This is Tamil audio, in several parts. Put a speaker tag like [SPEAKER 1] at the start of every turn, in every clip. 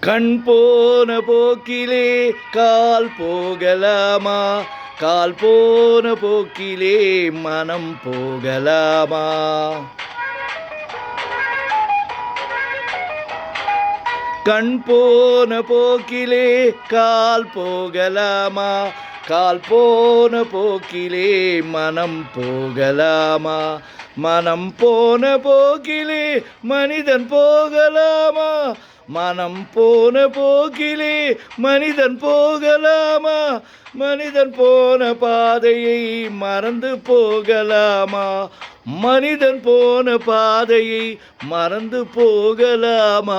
[SPEAKER 1] கண் போன போக்கிலே கால் போகலாமா? கால் போன போக்கிலே மனம் போகலாமா? கண் போன போக்கிலே கால் போகலாமா? கால் போன போக்கிலே மனம் போகலாமா? மனம் போன போக்கிலே மனிதன் போகலாமா? மனம் போன போக்கிலே மனிதன் போகலாமா? மனிதன் போன பாதையை மறந்து போகலாமா? மனிதன் போன பாதையை மறந்து போகலாமா?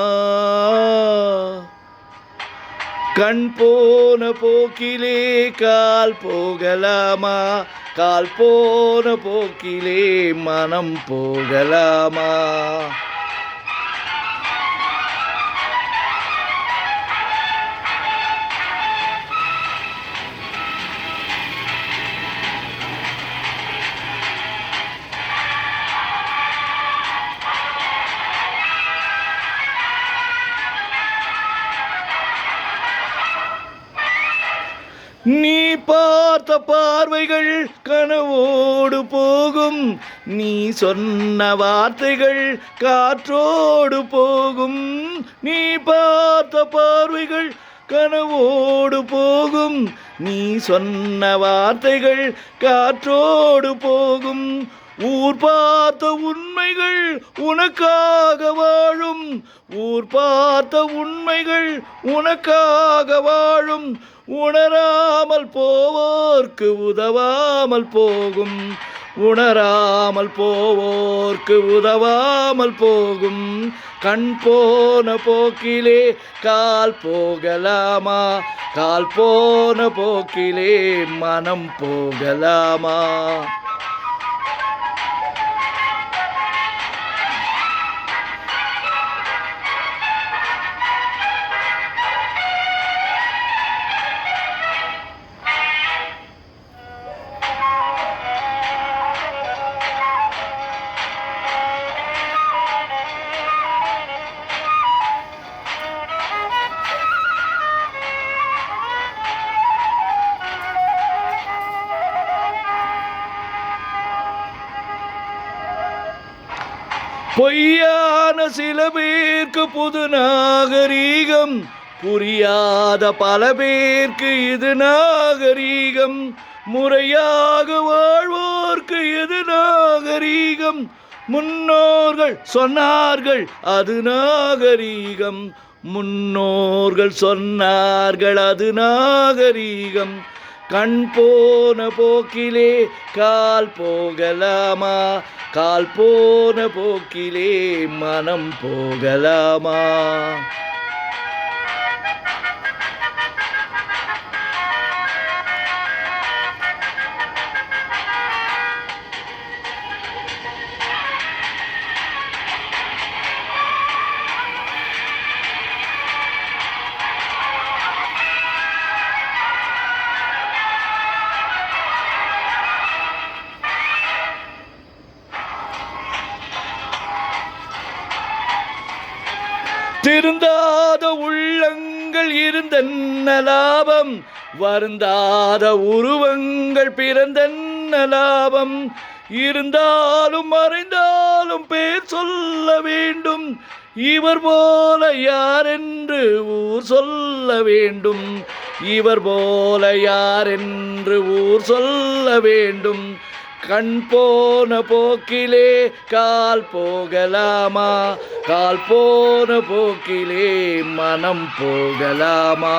[SPEAKER 1] கண் போன போக்கிலே கால் போகலாமா? கால் போன போக்கிலே மனம் போகலாமா? நீ பார்த்த பார்வைகள் கனவோடு போகும். நீ சொன்ன வார்த்தைகள் காற்றோடு போகும். நீ பார்த்த பார்வைகள் கனவோடு போகும். நீ சொன்ன வார்த்தைகள் காற்றோடு போகும். ஊர் பார்த்த உண்மைகள் உனக்காக வாழும். ஊர் பார்த்த உண்மைகள் உனக்காக வாழும். உணராமல் போவோர்க்கு உதவாமல் போகும். உணராமல் போவோர்க்கு உதவாமல் போகும். கண் போன போக்கிலே கால் போகலாமா? கால் போன போக்கிலே மனம் போகலாமா? பொய்யான சில பேருக்கு புது நாகரீகம். புரியாத பல பேருக்கு இது நாகரீகம். முறையாக வாழ்வோர்க்கு இது நாகரீகம். முன்னோர்கள் சொன்னார்கள் அது நாகரீகம். முன்னோர்கள் சொன்னார்கள் அது நாகரீகம். கண் போன போக்கிலே கால் போகலாமா? கால் போன போக்கிலே மனம் போகலாமா? திருந்தாத உள்ளங்கள் இருந்தென்ன லாபம்? வருந்தாத உருவங்கள் பிறந்தென்ன லாபம்? இருந்தாலும் மறைந்தாலும் பேர் சொல்ல வேண்டும். இவர் போல யார் என்று ஊர் சொல்ல வேண்டும். இவர் போல யார் என்று ஊர் சொல்ல வேண்டும். கண் போன போக்கிலே கால் போகலாமா? கால் போன போக்கிலே மனம் போகலாமா?